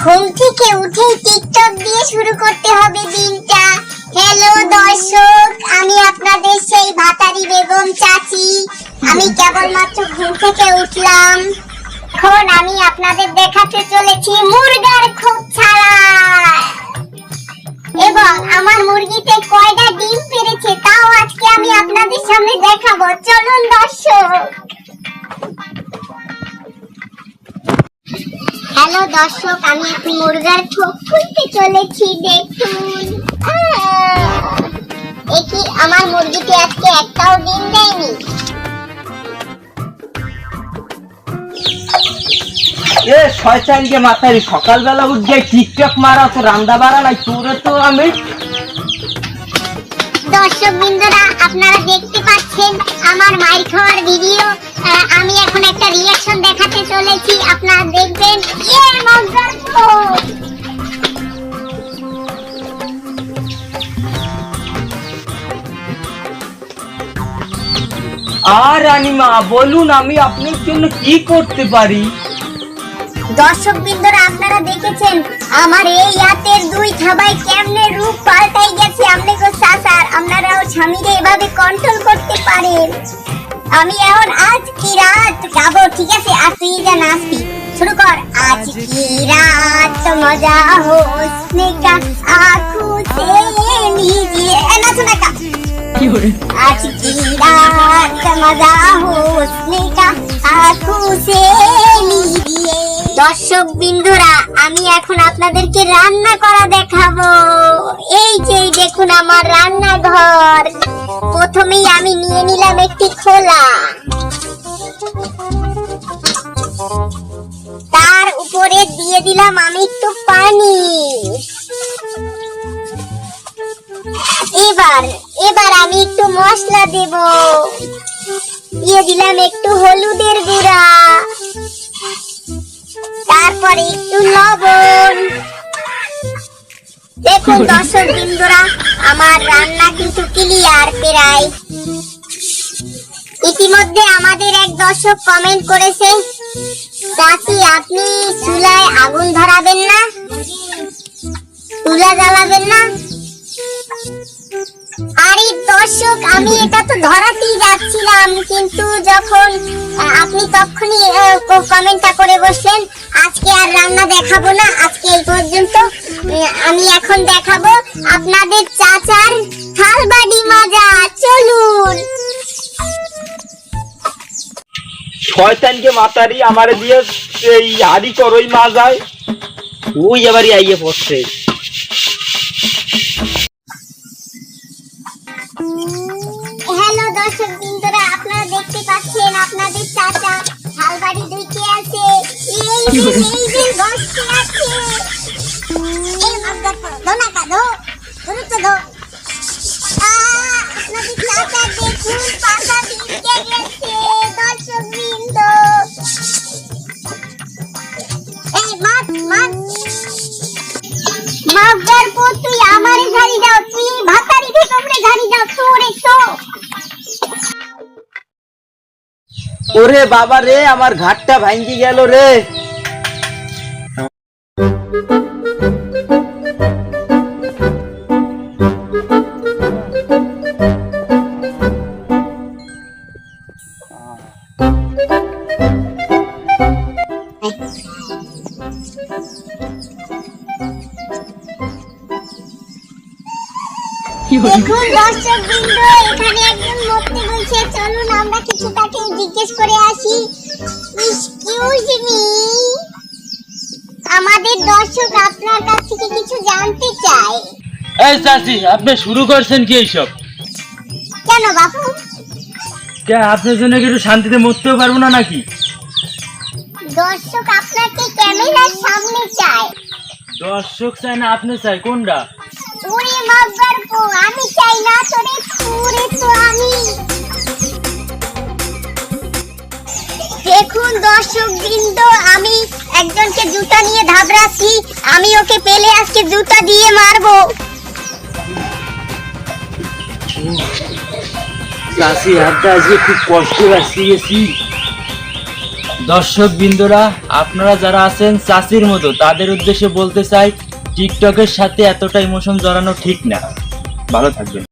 ঘুম থেকে উঠেই টিকটক দিয়ে শুরু করতে হবে দিনটা। হ্যালো দর্শক, আমি আপনাদের সেই ভাতারি বেগম চাচি। আমি কেবলমাত্র ঘুম থেকে উঠলাম। এখন আমি আপনাদের দেখাতে চলেছি মুরগার খোপ ছাড়া, এবং আমার মুরগিতে কয়টা ডিম পেড়েছে তাও আজকে আমি আপনাদের সামনে দেখাবো। চলুন দর্শক। হ্যালো দর্শক, আমি এখন মুরগার খোপ খুলতে চলেছি। দেখুন, একি আমার মুরগিতে আজকে একটাও ডিম দেয়নি। এ শয়তানকে মাথায় সকালবেলা উঠে টিকটক মারা তো রান্না বাড়া নাই তোরে তো আমি। দর্শক বৃন্দরা, আপনারা দেখতে পাচ্ছেন আমার মাইর খাওয়ার ভিডিও। আমি এখন একটা রিঅ্যাকশন দেখাতে চলেছি, আপনারা দেখবেন। মজার খোপ। আর রানীমা বলুন, আমি আপনার জন্য কি করতে পারি? দর্শক বৃন্দরা, আপনারা দেখেছেন আমার এই হাতের দুই থাবায় কেমনে রূপ পাল্টাই গেছে। আপনাকে সাসার আপনারাও স্বামীরে এভাবে কন্ট্রোল করতে পারেন। আমি এখন আজ কি রাত গাবো, ঠিক আছে? আর তুই যা নাচবি, শুরু কর। আজ কি রাত মজা হোসনে কা আঁখো সে लीजिए, নাচো না কা। आज की रात मजा होने का आँखों से लीजिए। দর্শক বিন্দুরা, আমি এখন আপনাদেরকে রান্না করা দেখাবো। এই যে দেখুন আমার রান্নাঘর। প্রথমেই আমি নিয়ে নিলাম একটি খোলা, তার উপরে দিয়ে দিলাম আমি একটু পানি। এবার আমি একটু মশলা দেব। দিয়ে দিলাম একটু হলুদের গুঁড়া, তারপরে একটু লবণ। দেখুন দর্শক বৃন্দরা, আমার রান্না কিন্তু ক্লিয়ার প্রায়। ইতিমধ্যে আমাদের এক দর্শক কমেন্ট করেছে, চাচি আপনি চুলায় আগুন ধরাবেন না, চুলা জ্বালাবেন না। আরে দর্শক, আমি এটা তো ধরাতেই যাচ্ছিলাম, কিন্তু যখন আপনি তখনই কমেন্টটা করে বসলেন। আজকে আর রান্না দেখাবো না, আজকে এই পর্যন্ত। আমি এখন দেখাবো আপনাদের চাচার থালবাড়ি মাজা। চলুন। শয়তানকে মাতারি আমারে দিয়ে এই হাড়ি করই মাজায়, ওই এবারই আইয়ে পড়ছে। হ্যালো দর্শক বৃন্দরা, আপনারা দেখতে পাচ্ছেন আপনাদের চাচা থালবাড়ি ধুইতে আছে। এই যে বসতে আছে। এই মাগা ধো না কা ধো, ধরু তো ধো। আপনাদের চাচা দেখুন পাতা ভিজে গেছে। দর্শক বৃন্দ, এই মাছ মাগর পো, তুই আমারে ঝাড়ি দাও, তুই ভাতারি বেগমরে ঝাড়ি দাও। তোরে তো ওরে বাবা রে, আমার ঘাটটা ভাঙ্গি গেল রে। দেখুন দর্শক বৃন্দ, এখানে একজন মরতে বলছে। চলুন আমরা কিছু তাকে জিজ্ঞেস করে আসি। এক্সকিউজ মি, আমাদের দর্শক আপনার কাছ থেকে কিছু জানতে চায়। এই চাচি, আপনি শুরু করছেন কি এইসব? কেন বাপু? কে আপনার জন্য কি একটু শান্তিতে মরতেও পারবো না নাকি? দর্শক আপনাকে ক্যামেরার সামনে চায়। দর্শক চাই না আপনি চাই, কোনটা? ওরে মাগর পো, আমি চাই না তোরে, তোরে তো আমি। দেখুন দর্শক বৃন্দ, আমি একজনকে জুতা নিয়ে ধাবড়াচ্ছি। আমি ওকে পেলে আজকে জুতা দিয়ে মারবো। চাষি হাতটা আজকে খুব কষ্টে বাঁচিয়েছি। দর্শক বিন্দুরা, আপনারা যারা আছেন চাষির মতো, তাদের উদ্দেশ্যে বলতে চাই টিকটকের সাথে এতটা ইমোশন জড়ানো ঠিক না। ভালো থাকবেন।